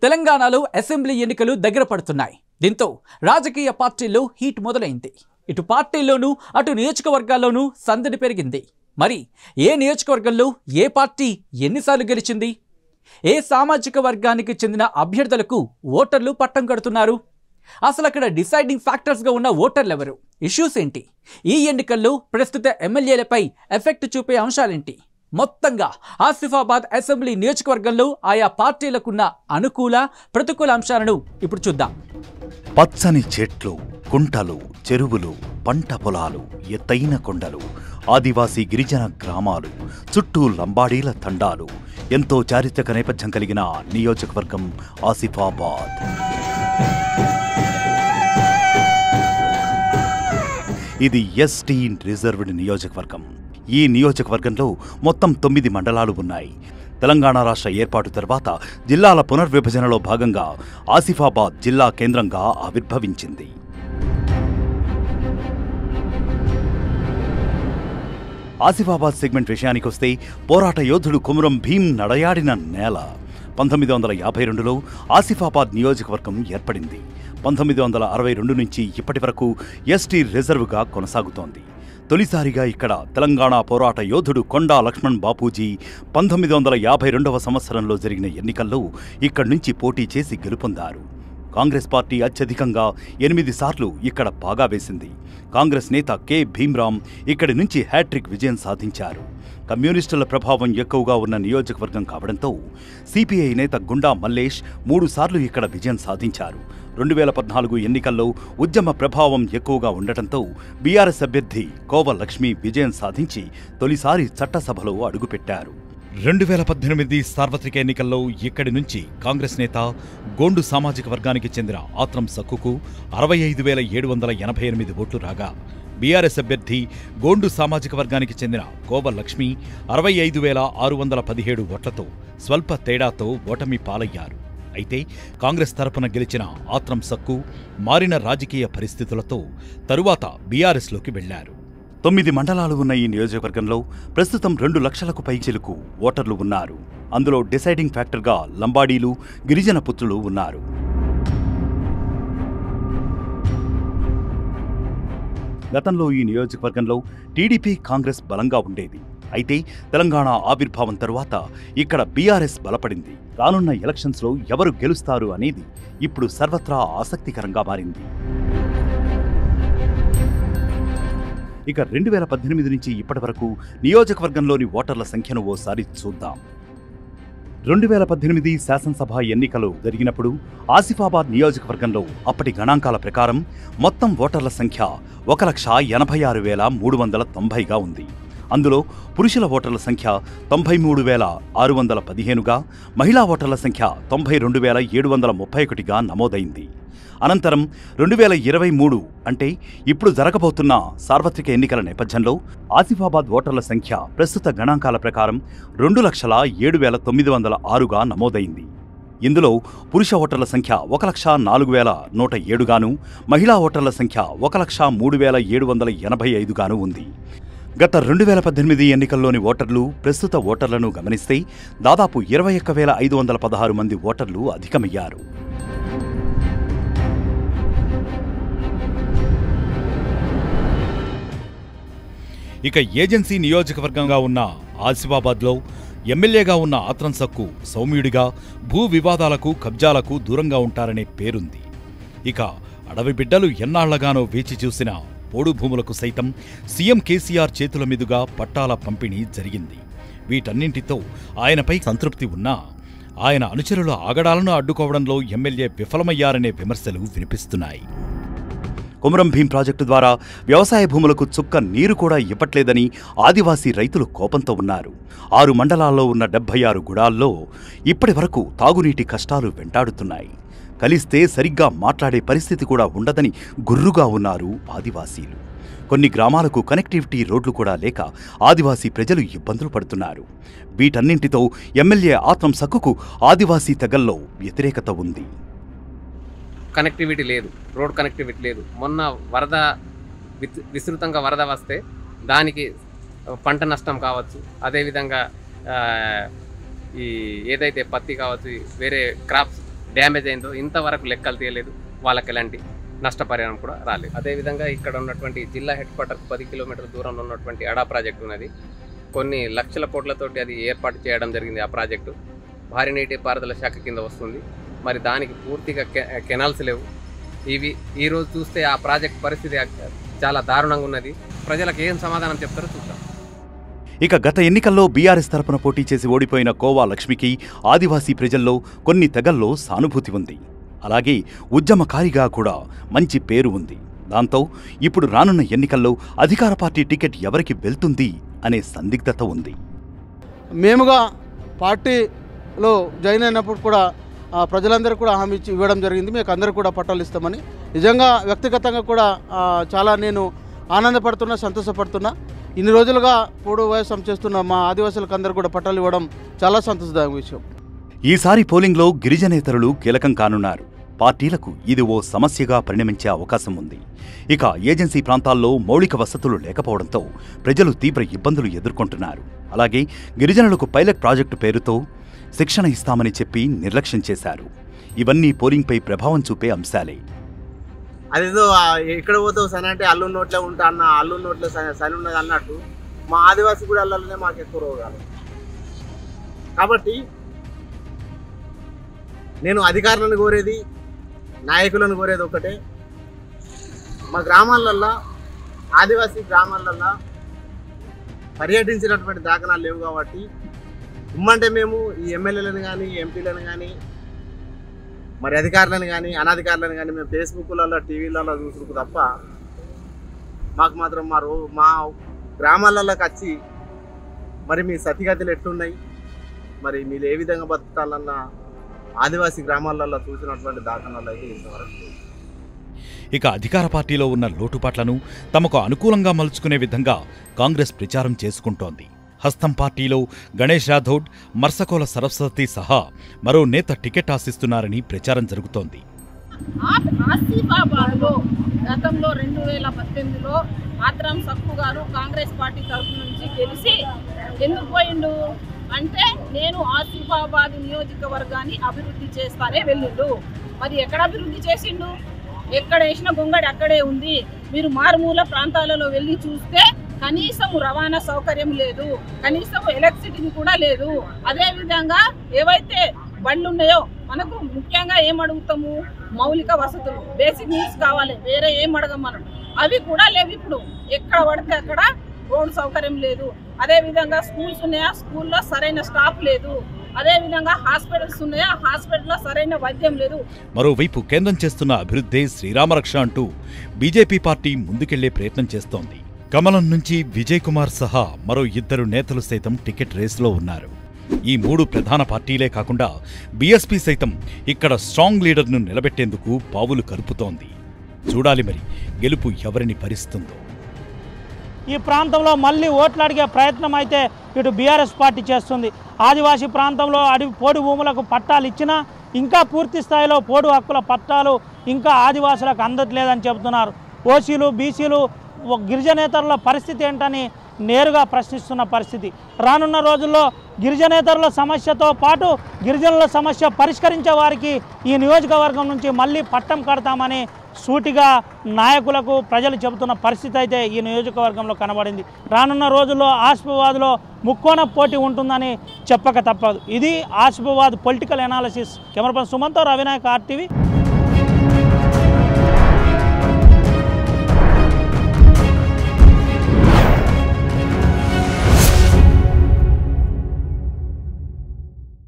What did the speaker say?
తెలంగాణలో అసెంబ్లీ ఎన్నికలు దగ్గర పడుతున్నాయి. దీంతో రాజకీయ పార్టీల్లో హీట్ మొదలైంది. ఇటు పార్టీల్లోనూ అటు నియోజకవర్గాల్లోనూ సందడి పెరిగింది. మరి ఏ నియోజకవర్గంలో ఏ పార్టీ ఎన్నిసార్లు గెలిచింది? ఏ సామాజిక వర్గానికి చెందిన అభ్యర్థులకు ఓటర్లు పట్టం కడుతున్నారు? అసలు అక్కడ డిసైడింగ్ ఫ్యాక్టర్స్గా ఉన్న ఓటర్లు ఎవరు? ఇష్యూస్ ఏంటి? ఈ ఎన్నికల్లో ప్రస్తుత ఎమ్మెల్యేలపై ఎఫెక్ట్ చూపే అంశాలేంటి? మొత్తంగా ఆసిఫాబాద్ అసెంబ్లీ నియోజకవర్గంలో ఆయా పార్టీలకున్న అనుకూల ప్రతికూల అంశాలను ఇప్పుడు చూద్దాం. పచ్చని చెట్లు, కుంటలు, చెరువులు, పంట పొలాలు, ఎత్తైన కొండలు, ఆదివాసీ గిరిజన గ్రామాలు, చుట్టూ లంబాడీల తండాలు, ఎంతో చారిత్రక నేపథ్యం కలిగిన నియోజకవర్గం ఆసిఫాబాద్. ఇది ఎస్టీ రిజర్వ్డ్ నియోజకవర్గం. ఈ నియోజకవర్గంలో మొత్తం 9 మండలాలు ఉన్నాయి. తెలంగాణ రాష్ట్ర ఏర్పాటు తర్వాత జిల్లాల పునర్విభజనలో భాగంగా ఆసిఫాబాద్ జిల్లా కేంద్రంగా ఆవిర్భవించింది. ఆసిఫాబాద్ సెగ్మెంట్ విషయానికొస్తే పోరాట యోధుడు కొమురం భీం నడయాడిన నేల. 1952లో ఆసిఫాబాద్ నియోజకవర్గం ఏర్పడింది. 1962 నుంచి ఇప్పటి వరకు ఎస్టీ రిజర్వ్గా కొనసాగుతోంది. తొలిసారిగా ఇక్కడ తెలంగాణ పోరాట యోధుడు కొండా లక్ష్మణ్ బాపూజీ 1952వ సంవత్సరంలో జరిగిన ఎన్నికల్లో ఇక్కడి నుంచి పోటీ చేసి గెలుపొందారు. కాంగ్రెస్ పార్టీ అత్యధికంగా 8 సార్లు ఇక్కడ పాగా వేసింది. కాంగ్రెస్ నేత కె భీమ్రామ్ ఇక్కడి నుంచి హ్యాట్రిక్ విజయం సాధించారు. కమ్యూనిస్టుల ప్రభావం ఎక్కువగా ఉన్న నియోజకవర్గం కావడంతో సిపిఐ నేత గుండా మల్లేష్ 3 సార్లు ఇక్కడ విజయం సాధించారు. 2014 ఎన్నికల్లో ఉద్యమ ప్రభావం ఎక్కువగా ఉండటంతో బీఆర్ఎస్ అభ్యర్థి కోవ లక్ష్మి విజయం సాధించి తొలిసారి చట్టసభలో అడుగుపెట్టారు. 2018 సార్వత్రిక ఎన్నికల్లో ఇక్కడి నుంచి కాంగ్రెస్ నేత గోండు సామాజిక వర్గానికి చెందిన ఆత్రం సక్కుకు 65,788 ఓట్లు రాగా, బీఆర్ఎస్ అభ్యర్థి గోండు సామాజిక వర్గానికి చెందిన కోవ లక్ష్మి 65,617 ఓట్లతో స్వల్ప తేడాతో ఓటమి పాలయ్యారు. అయితే కాంగ్రెస్ తరపున గెలిచిన ఆత్రం సక్కు మారిన రాజకీయ పరిస్థితులతో తరువాత బీఆర్ఎస్లోకి వెళ్లారు. 9 మండలాలు ఉన్న ఈ నియోజకవర్గంలో ప్రస్తుతం 2 లక్షలకు పైచిలుకు ఓటర్లు ఉన్నారు. అందులో డిసైడింగ్ ఫ్యాక్టర్గా లంబాడీలు, గిరిజన పుత్రులు ఉన్నారు. గతంలో ఈ నియోజకవర్గంలో టీడీపీ, కాంగ్రెస్ బలంగా ఉండేది. అయితే తెలంగాణ ఆవిర్భావం తరువాత ఇక్కడ బీఆర్ఎస్ బలపడింది. రానున్న ఎలక్షన్స్లో ఎవరు గెలుస్తారు అనేది ఇప్పుడు సర్వత్రా ఆసక్తికరంగా మారింది. ఇక 2018 నుంచి ఇప్పటి వరకు నియోజకవర్గంలోని ఓటర్ల సంఖ్యను ఓసారి చూద్దాం. 2018 శాసనసభ ఎన్నికలు జరిగినప్పుడు ఆసిఫాబాద్ నియోజకవర్గంలో అప్పటి గణాంకాల ప్రకారం మొత్తం ఓటర్ల సంఖ్య 1,86,390గా ఉంది. అందులో పురుషుల ఓటర్ల సంఖ్య 93,615గా, మహిళా ఓటర్ల సంఖ్య 92,731గా నమోదైంది. అనంతరం 2023 అంటే ఇప్పుడు జరగబోతున్న సార్వత్రిక ఎన్నికల నేపథ్యంలో ఆసిఫాబాద్ ఓటర్ల సంఖ్య ప్రస్తుత గణాంకాల ప్రకారం 2,07,906గా నమోదైంది. ఇందులో పురుష ఓటర్ల సంఖ్య 1,04,107గాను, మహిళా ఓటర్ల సంఖ్య 1,03,785గాను ఉంది. గత 2018 ఎన్నికల్లోని ఓటర్లు, ప్రస్తుత ఓటర్లను గమనిస్తే దాదాపు 21,516 మంది ఓటర్లు అధికమయ్యారు. ఇక ఏజెన్సీ నియోజకవర్గంగా ఉన్న ఆసిఫాబాద్లో ఎమ్మెల్యేగా ఉన్న ఆత్రం సక్కు సౌమ్యుడిగా భూ వివాదాలకు, కబ్జాలకు దూరంగా ఉంటారనే పేరుంది. ఇక అడవి బిడ్డలు ఎన్నాళ్లగానో వేచి చూసిన పోడు భూములకు సైతం సీఎం కేసీఆర్ చేతుల మీదుగా పట్టాల పంపిణీ జరిగింది. వీటన్నింటితో ఆయనపై సంతృప్తి ఉన్నా ఆయన అనుచరుల ఆగడాలను అడ్డుకోవడంలో ఎమ్మెల్యే విఫలమయ్యారనే విమర్శలు వినిపిస్తున్నాయి. కొమురం భీం ప్రాజెక్టు ద్వారా వ్యవసాయ భూములకు చుక్క నీరు కూడా ఇవ్వట్లేదని ఆదివాసీ రైతులు కోపంతో ఉన్నారు. 6 మండలాల్లో ఉన్న 76 గుడాల్లో ఇప్పటి వరకు తాగునీటి కష్టాలు వెంటాడుతున్నాయి. కలిస్తే సరిగ్గా మాట్లాడే పరిస్థితి కూడా ఉండదని గుర్రుగా ఉన్నారు ఆదివాసీలు. కొన్ని గ్రామాలకు కనెక్టివిటీ రోడ్లు కూడా లేక ఆదివాసీ ప్రజలు ఇబ్బందులు పడుతున్నారు. వీటన్నింటితో ఎమ్మెల్యే ఆత్రం సక్కుకు ఆదివాసీ తెగల్లో వ్యతిరేకత ఉంది. కనెక్టివిటీ లేదు, రోడ్ కనెక్టివిటీ లేదు. మొన్న వరద విస్తృతంగా వరద వస్తే దానికి పంట నష్టం కావచ్చు, అదేవిధంగా ఈ ఏదైతే పత్తి కావచ్చు, వేరే క్రాప్స్ డ్యామేజ్ అయిందో ఇంతవరకు లెక్కలు తీయలేదు. వాళ్ళకి ఎలాంటి నష్టపరిహారం కూడా రాలేదు. అదేవిధంగా ఇక్కడ ఉన్నటువంటి జిల్లా హెడ్ క్వార్టర్కి 10 కిలోమీటర్ల దూరంలో ఉన్నటువంటి అడా ప్రాజెక్టు ఉన్నది. కొన్ని లక్షల కోట్లతోటి అది ఏర్పాటు చేయడం జరిగింది. ఆ ప్రాజెక్టు భారీ నీటి పారుదల శాఖ కింద వస్తుంది. మరి దానికి పూర్తిగా కెనాల్స్ లేవు. ఈరోజు చూస్తే ఆ ప్రాజెక్ట్ పరిస్థితి చాలా దారుణంగా ఉన్నది. ప్రజలకు ఏం సమాధానం చెప్తారో చూద్దాం. ఇక గత ఎన్నికల్లో బీఆర్ఎస్ తరపున పోటీ చేసి ఓడిపోయిన కోవా లక్ష్మికి ఆదివాసీ ప్రజల్లో కొన్ని తెగల్లో సానుభూతి ఉంది. అలాగే ఉద్యమకారిగా కూడా మంచి పేరు ఉంది. దాంతో ఇప్పుడు రానున్న ఎన్నికల్లో అధికార పార్టీ టికెట్ ఎవరికి వెళ్తుంది అనే సందిగ్ధత ఉంది. మేముగా పార్టీలో జాయిన్ అయినప్పుడు కూడా ప్రజలందరూ కూడా హామీ ఇవ్వడం జరిగింది. మీకు అందరూ కూడా పట్టాలు ఇస్తామని. నిజంగా వ్యక్తిగతంగా కూడా చాలా నేను ఆనందపడుతున్నా, సంతోషపడుతున్నా. ఇన్ని రోజులుగా పోడు వ్యవసాయం చేస్తున్న మా ఆదివాసులకు అందరూ కూడా పట్టాలు ఇవ్వడం చాలా సంతోషదాయక విషయం. ఈసారి పోలింగ్లో గిరిజనేతరులు కీలకం కానున్నారు. పార్టీలకు ఇది ఓ సమస్యగా పరిణమించే అవకాశం ఉంది. ఇక ఏజెన్సీ ప్రాంతాల్లో మౌలిక వసతులు లేకపోవడంతో ప్రజలు తీవ్ర ఇబ్బందులు ఎదుర్కొంటున్నారు. అలాగే గిరిజనులకు పైలట్ ప్రాజెక్టు పేరుతో శిక్షణ ఇస్తామని చెప్పి నిర్లక్ష్యం చేశారు. ఇవన్నీ పోలింగ్పై ప్రభావం చూపే అంశాలే. అదేదో ఎక్కడ పోతావు సని అంటే అల్లు నోట్లే ఉంటా అన్న, అల్లు నోట్లే సని ఉన్నది అన్నట్టు మా ఆదివాసీ కూడా అల్లనే మాకు ఎక్కువ రోగాలు. కాబట్టి నేను అధికారులను కోరేది, నాయకులను కోరేది ఒకటే. మా గ్రామాలల్లో, ఆదివాసీ గ్రామాలల్లో పర్యటించినటువంటి దాఖలాలు లేవు. కాబట్టి ఇమ్మంటే మేము ఈ ఎమ్మెల్యేలను కానీ, ఎంపీలను కానీ, మరి అధికారులను కానీ, అనధికారులను కానీ మేము ఫేస్బుక్లలో, టీవీలలో చూసుకు తప్ప మాకు మాత్రం మా గ్రామాలలోకి వచ్చి మరి మీ సతిగతులు ఎట్లున్నాయి, మరి మీరు ఏ విధంగా బతుకుతాలన్న ఆదివాసీ గ్రామాలలో చూసినటువంటి దాఖలాలు అయితే ఇంతవరకు. ఇక అధికార పార్టీలో ఉన్న లోటుపాట్లను తమకు అనుకూలంగా మలుచుకునే విధంగా కాంగ్రెస్ ప్రచారం చేసుకుంటోంది. హస్తం పార్టీలో గణేష్ రాథోడ్, మర్సకోల సరస్వతి సహా మరో నేత టికెట్ ఆశిస్తున్నారని ప్రచారం జరుగుతోంది. ఆసిఫాబాద్లో గతంలో 2018లో ఆత్రం సక్కు గారు కాంగ్రెస్ పార్టీ తరఫు నుంచి గెలిచి ఎందుకు పోయిండు అంటే నేను ఆసిఫాబాద్ నియోజకవర్గాన్ని అభివృద్ధి చేస్తానే వెళ్ళిండు. మరి ఎక్కడ అభివృద్ధి చేసిండు? ఎక్కడ వేసిన గొంగడి అక్కడే ఉంది. మీరు మారుమూల ప్రాంతాలలో వెళ్ళి చూస్తే కనీసం రవాణా సౌకర్యం లేదు, కనీసం ఎలక్ట్రిసిటీ కూడా లేదు. అదేవిధంగా ఏవైతే బండ్లు ఉన్నాయో మనకు ముఖ్యంగా ఏం అడుగుతాము? మౌలిక వసతులు, బేసిక్ నీడ్స్ కావాలి, వేరే ఏం అడగం మనం. అవి కూడా లేవు. ఇప్పుడు ఎక్కడ పడితే అక్కడ రోడ్ సౌకర్యం లేదు. అదేవిధంగా స్కూల్స్ ఉన్నాయా, స్కూల్లో సరైన స్టాఫ్ లేదు. అదేవిధంగా హాస్పిటల్స్ ఉన్నాయా, హాస్పిటల్లో సరైన వైద్యం లేదు. మరోవైపు కేంద్రం చేస్తున్న అభివృద్ధి శ్రీరామరక్ష అంటూ బీజేపీ పార్టీ ముందుకెళ్లే ప్రయత్నం చేస్తోంది. కమలం నుంచి విజయ్ కుమార్ సహా మరో 2 నేతలు సైతం టికెట్ రేసులో ఉన్నారు. ఈ 3 ప్రధాన పార్టీలే కాకుండా బీఎస్పీ సైతం ఇక్కడ స్ట్రాంగ్ లీడర్ను నిలబెట్టేందుకు పావులు కలుపుతోంది. చూడాలి మరి గెలుపు ఎవరిని భరిస్తుందో. ఈ ప్రాంతంలో మళ్ళీ ఓట్లు అడిగే ప్రయత్నం అయితే ఇటు బీఆర్ఎస్ పార్టీ చేస్తుంది. ఆదివాసీ ప్రాంతంలో పోడు భూములకు పట్టాలు ఇచ్చినా ఇంకా పూర్తి స్థాయిలో పోడు హక్కుల పట్టాలు ఇంకా ఆదివాసులకు అందట్లేదని చెబుతున్నారు. ఓసీలు, బీసీలు, గిరిజనేతరుల పరిస్థితి ఏంటని నేరుగా ప్రశ్నిస్తున్న పరిస్థితి. రానున్న రోజుల్లో గిరిజనేతరుల సమస్యతో పాటు గిరిజనుల సమస్య పరిష్కరించే వారికి ఈ నియోజకవర్గం నుంచి మళ్ళీ పట్టం కడతామని సూటిగా నాయకులకు ప్రజలు చెబుతున్న పరిస్థితి అయితే ఈ నియోజకవర్గంలో కనబడింది. రానున్న రోజుల్లో ఆసిఫాబాద్లో ముక్కోణ పోటీ ఉంటుందని చెప్పక తప్పదు. ఇది Asifabad political analysis. Camera person సుమన్తో రవినాయక్, RTV.